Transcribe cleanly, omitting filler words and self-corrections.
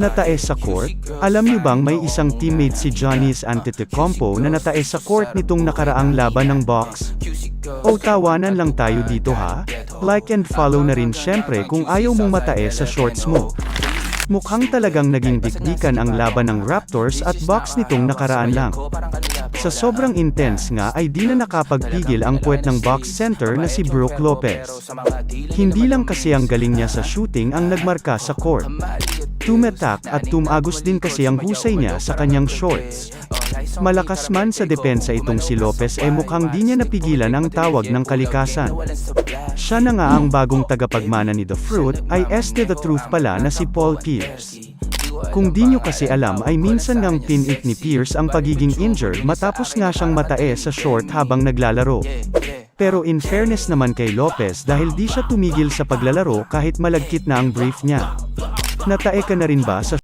Natae sa court? Alam niyo bang may isang teammate si Giannis Antetokounmpo na natae sa court nitong nakaraang laban ng Bucks? O tawanan lang tayo dito ha? Like and follow na rin syempre kung ayaw mong matae sa shorts mo. Mukhang talagang naging dikdikan ang laban ng Raptors at Bucks nitong nakaraan lang. Sa sobrang intense nga ay di na nakapagpigil ang puwet ng Bucks center na si Brook Lopez. Hindi lang kasi ang galing niya sa shooting ang nagmarka sa court. Tumetak at tumagos din kasi ang husay niya sa kanyang shorts. Malakas man sa depensa itong si Lopez ay mukhang di niya napigilan ang tawag ng kalikasan. Siya na nga ang bagong tagapagmana ni The Fruit, ay este the truth pala na si Paul Pierce. Kung di nyo kasi alam ay minsan ngang pinit ni Pierce ang pagiging injured matapos nga siyang matae sa short habang naglalaro. Pero in fairness naman kay Lopez dahil di siya tumigil sa paglalaro kahit malagkit na ang brief niya. Natae ka na rin ba sa